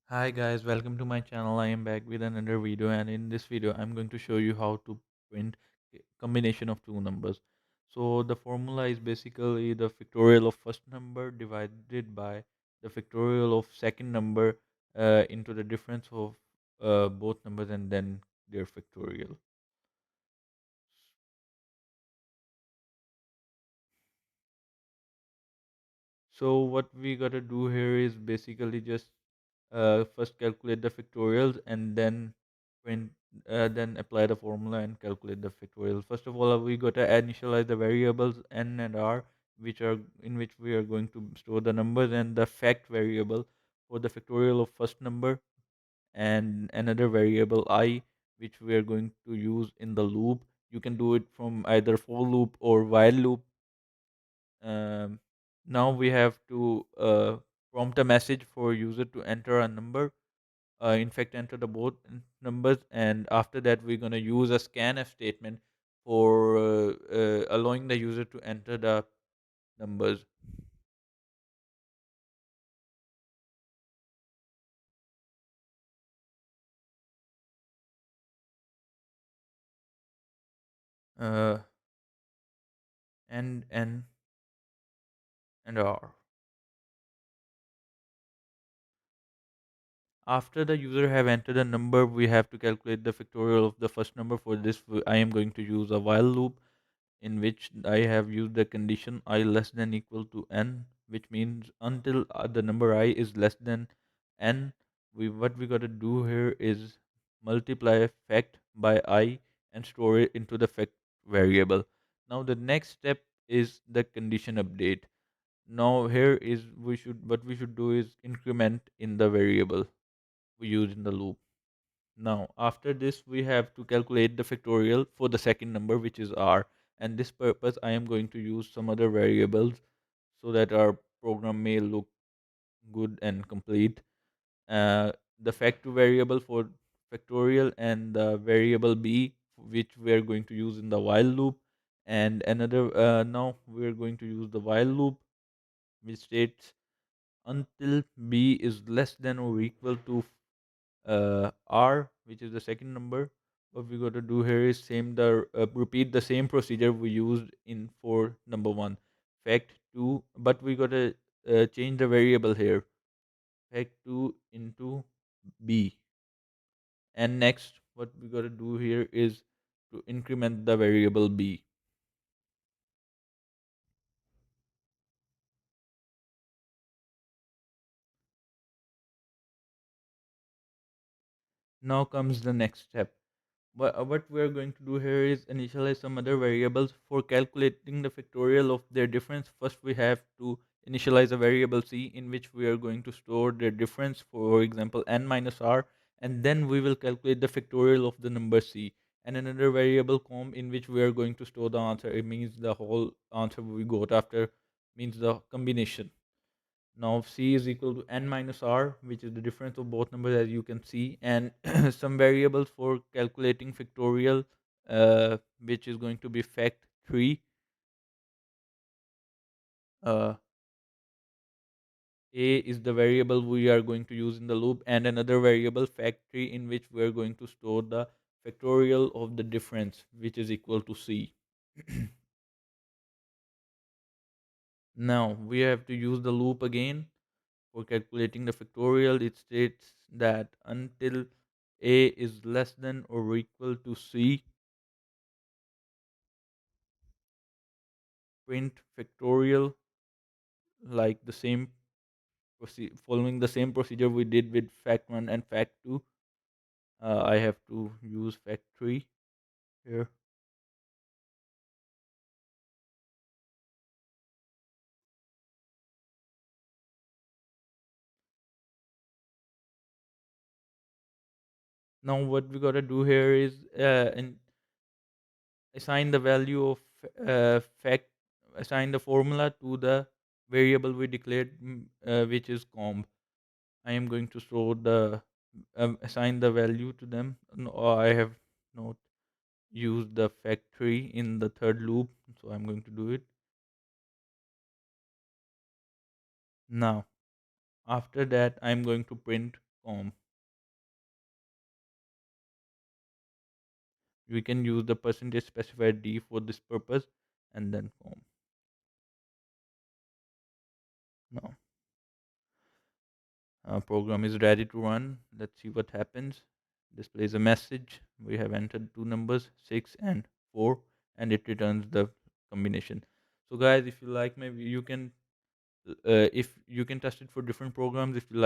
Hi guys, welcome to my channel. I am back with another video, and in this video I'm going to show you how to print a combination of two numbers. So the formula is basically the factorial of first number divided by the factorial of second number into the difference of both numbers and then their factorial. So what we gotta do here is basically just first calculate the factorials and then print, then apply the formula and calculate the factorial. First of all, we gotta initialize the variables n and r, which are in which we are going to store the numbers, and the fact variable for the factorial of first number, and another variable I, which we are going to use in the loop. You can do it from either for loop or while loop. um, Now we have to prompt a message for user to enter a number. In fact, enter the both numbers, and after that we're going to use a scanf statement for allowing the user to enter the numbers. uh, and r. After the user have entered a number, we have to calculate the factorial of the first number. For this, I am going to use a while loop in which I have used the condition I less than equal to n, which means until the number I is less than n, we what we got to do here is multiply fact by I and store it into the fact variable. Now the next step is the condition update. Now here is we should what we should do is increment in the variable we use in the loop. Now, after this, we have to calculate the factorial for the second number, which is r. And this purpose, I am going to use some other variables so that our program may look good and complete. Uh, the fact variable for factorial and the variable b, which we are going to use in the while loop. And another, now we are going to use the while loop, which states until b is less than or equal to r, which is the second number. What we got to do here is repeat the same procedure we used in for number one, fact 2, but we got to change the variable here, fact 2 into b. And next what we got to do here is to increment the variable b. Now comes the next step. What we are going to do here is initialize some other variables for calculating the factorial of their difference. First, we have to initialize a variable c in which we are going to store their difference, for example, n minus r, and then we will calculate the factorial of the number c. And another variable com in which we are going to store the answer. It means the whole answer we got after means the combination. Now c is equal to n minus r, which is the difference of both numbers, as you can see, and some variables for calculating factorial, which is going to be fact 3. Uh, a is the variable we are going to use in the loop, and another variable fact 3 in which we are going to store the factorial of the difference, which is equal to c. Now we have to use the loop again. For calculating the factorial, it states that until a is less than or equal to c, print factorial, like the same following the same procedure we did with fact 1 and fact 2. I have to use fact 3 here. Now what we got to do here is and assign the value of fact assign the formula to the variable we declared, which is comb. I am going to store the assign the value to them. No, I have not used the factory in the third loop, so I'm going to do it now. After that, I'm going to print comma. We can use the percentage specified d for this purpose, and then comma. Now our program is ready to run. Let's see what happens. Displays a message. We have entered two numbers, 6 and 4, and it returns the combination. So guys, if you like, maybe you can if you can test it for different programs. If you like